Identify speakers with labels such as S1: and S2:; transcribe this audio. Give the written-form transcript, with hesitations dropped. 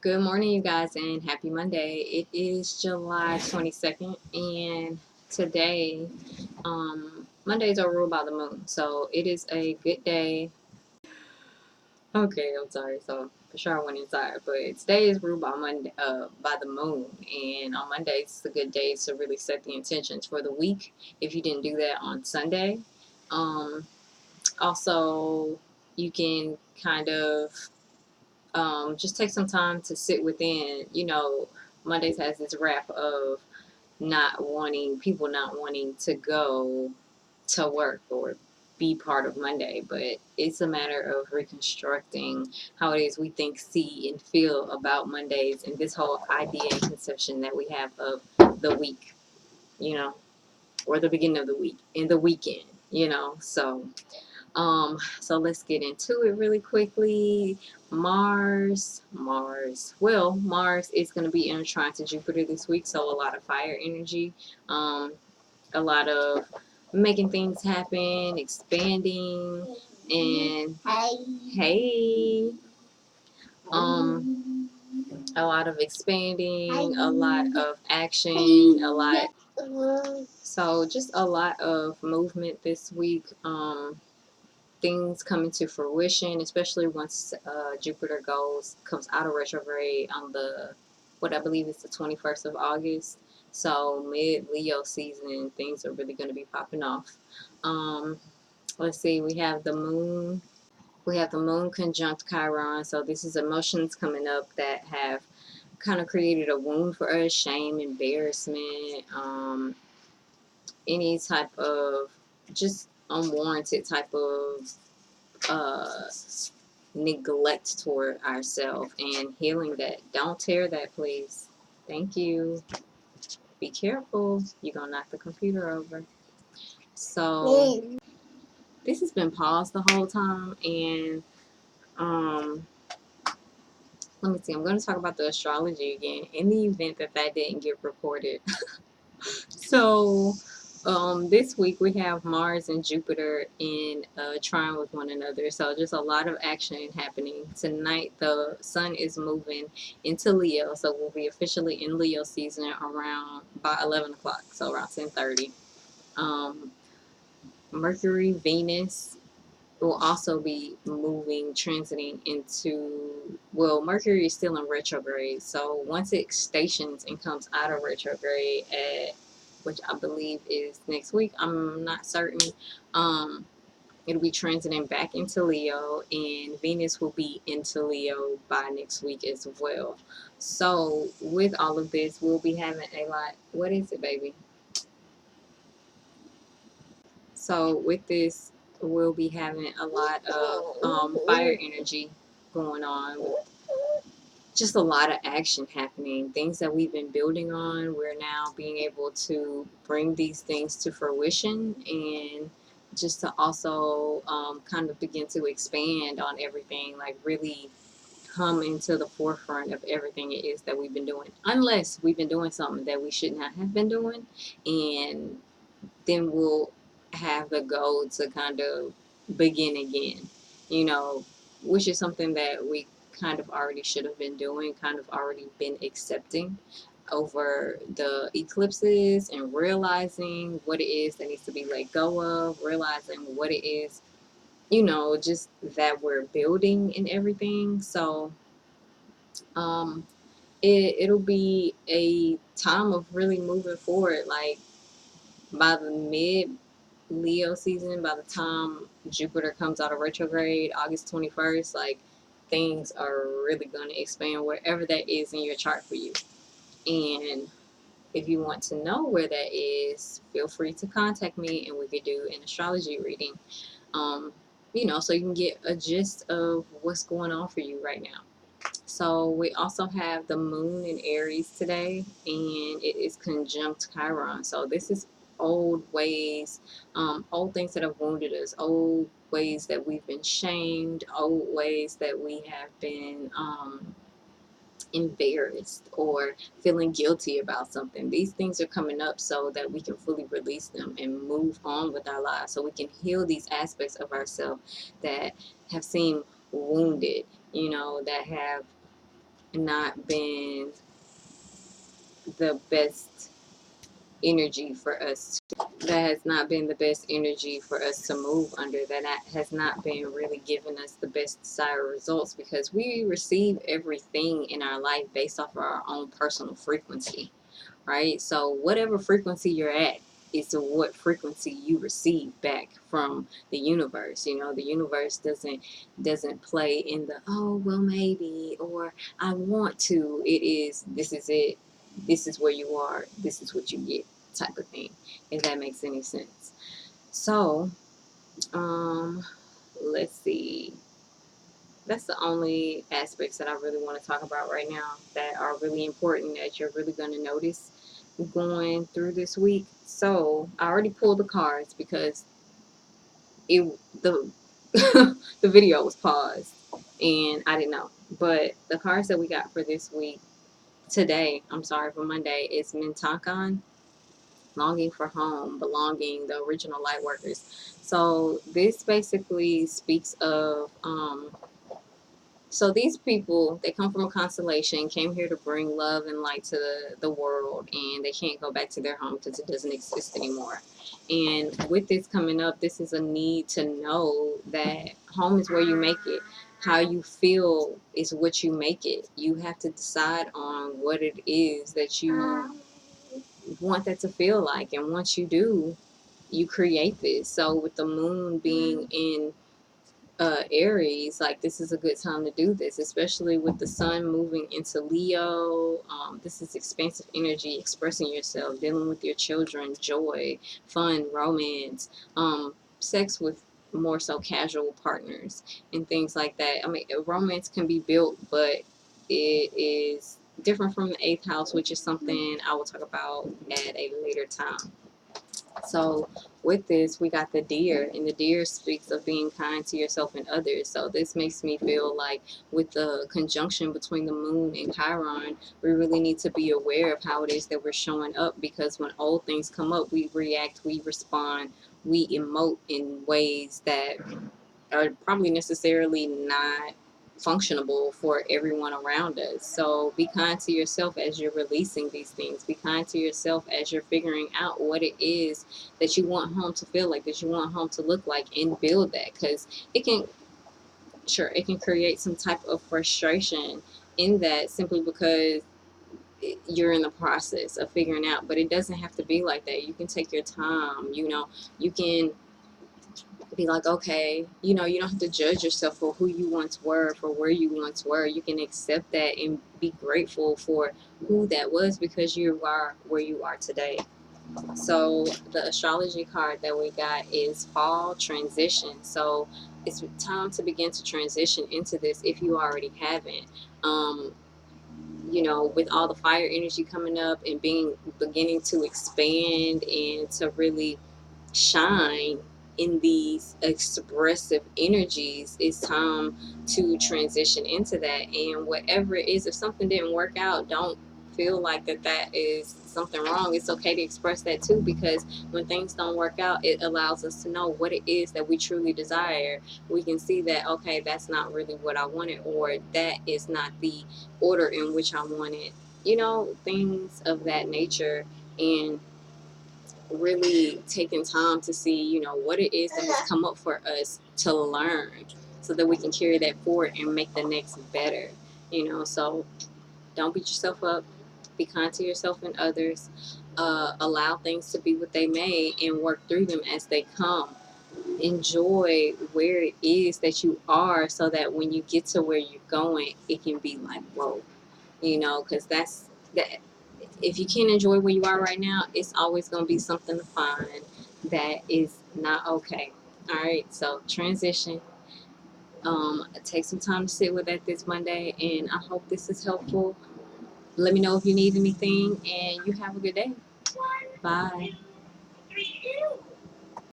S1: Good morning, you guys, and happy Monday. It is July 22nd, and today, Mondays are ruled by the moon, so it is a good day. Okay, I'm sorry. So for sure I went inside, but today is ruled by by the moon, and on Mondays it's a good day to really set the intentions for the week. If you didn't do that on Sunday, um, also you can kind of just take some time to sit within. Mondays has this rap of people not wanting to go to work or be part of Monday, but it's a matter of reconstructing how it is we think, see, and feel about Mondays and this whole idea and conception that we have of the week, you know, or the beginning of the week and the weekend. So let's get into it really quickly. Mars is going to be intertwined to Jupiter this week, so a lot of fire energy, a lot of making things happen, expanding, and hey, a lot of expanding, a lot of action, so just a lot of movement this week. Things coming to fruition, especially once Jupiter comes out of retrograde on what I believe is the 21st of August. So mid Leo season, things are really going to be popping off. Um, let's see, we have the moon. We have the moon conjunct Chiron. So this is emotions coming up that have kind of created a wound for us: shame, embarrassment, any type of just unwarranted type of uh, neglect toward ourselves, and healing that. Don't tear that, please. Thank you. Be careful. You're going to knock the computer over. So, this has been paused the whole time, and um, let me see. I'm going to talk about the astrology again in the event that didn't get recorded. So, this week we have Mars and Jupiter in trine with one another. So just a lot of action happening. Tonight the sun is moving into Leo. So we'll be officially in Leo season around by 11 o'clock. So around 10:30. Um, Mercury, Venus will also be transiting into, well, Mercury is still in retrograde. So once it stations and comes out of retrograde which I believe is next week, I'm not certain. It'll be transiting back into Leo, and Venus will be into Leo by next week as well. So with all of this, we'll be having a lot. What is it, baby? So with this, we'll be having a lot of fire energy going on, with just a lot of action happening. Things that we've been building on, we're now being able to bring these things to fruition, and just to also kind of begin to expand on everything, like really come into the forefront of everything it is that we've been doing. Unless we've been doing something that we should not have been doing, and then we'll have the goal to kind of begin again, you know, which is something that we kind of already should have been doing, kind of already been accepting over the eclipses, and realizing what it is that needs to be let go of, realizing what it is, just that we're building and everything. So, um, it'll be a time of really moving forward. Like by the mid Leo season, by the time Jupiter comes out of retrograde, August 21st, like things are really going to expand wherever that is in your chart for you. And if you want to know where that is, feel free to contact me and we could do an astrology reading. So you can get a gist of what's going on for you right now. So we also have the moon in Aries today, and it is conjunct Chiron. So this is old ways, old things that have wounded us, old ways that we've been shamed, old ways that we have been embarrassed or feeling guilty about something. These things are coming up so that we can fully release them and move on with our lives, so we can heal these aspects of ourselves that have seemed wounded, that have not been the best energy for us that has not been the best energy for us to move under, that has not been really giving us the best desired results, because we receive everything in our life based off of our own personal frequency, right? So whatever frequency you're at is what frequency you receive back from the universe. You know, the universe doesn't play in the, oh well maybe, or I want to. It is, this is it, this is where you are, this is what you get, type of thing, if that makes any sense. So let's see, that's the only aspects that I really want to talk about right now that are really important, that you're really going to notice going through this week. So I already pulled the cards because it the the video was paused and I didn't know. But the cards that we got for this week today, I'm sorry, for Monday, is Mintakan, longing for home, belonging, the original light workers. So this basically speaks of so these people, they come from a constellation, came here to bring love and light to the world, and they can't go back to their home because it doesn't exist anymore. And with this coming up, this is a need to know that home is where you make it. How you feel is what you make it. You have to decide on what it is that you want that to feel like. And once you do, you create this. So with the moon being in Aries, like this is a good time to do this, especially with the sun moving into Leo. This is expansive energy, expressing yourself, dealing with your children, joy, fun, romance, sex with more so casual partners and things like that. I mean, romance can be built, but it is different from the eighth house, which is something I will talk about at a later time. So with this, we got the deer, and the deer speaks of being kind to yourself and others. So this makes me feel like with the conjunction between the moon and Chiron, we really need to be aware of how it is that we're showing up, because when old things come up, we react, we respond, we emote in ways that are probably necessarily not functionable for everyone around us. So be kind to yourself as you're releasing these things. Be kind to yourself as you're figuring out what it is that you want home to feel like, that you want home to look like, and build that, because it can, sure, it can create some type of frustration in that, simply because you're in the process of figuring out. But it doesn't have to be like that. You can take your time. You know, you can be like, okay, you know, you don't have to judge yourself for who you once were, for where you once were. You can accept that and be grateful for who that was, because you are where you are today. So the astrology card that we got is fall transition. So it's time to begin to transition into this if you already haven't. You know, with all the fire energy coming up and beginning to expand and to really shine in these expressive energies, it's time to transition into that. And whatever it is, if something didn't work out, don't feel like that is something wrong. It's okay to express that too, because when things don't work out, it allows us to know what it is that we truly desire. We can see that, okay, that's not really what I wanted, or that is not the order in which I wanted, you know, things of that nature. And really taking time to see, you know, what it is that has come up for us to learn, so that we can carry that forward and make the next better, you know. So don't beat yourself up. Be kind to yourself and others. Allow things to be what they may and work through them as they come. Enjoy where it is that you are, so that when you get to where you're going, it can be like, whoa, you know, because that's that. If you can't enjoy where you are right now, it's always going to be something to find that is not okay. All right, so transition. Take some time to sit with that this Monday, and I hope this is helpful. Let me know if you need anything, and you have a good day. Bye.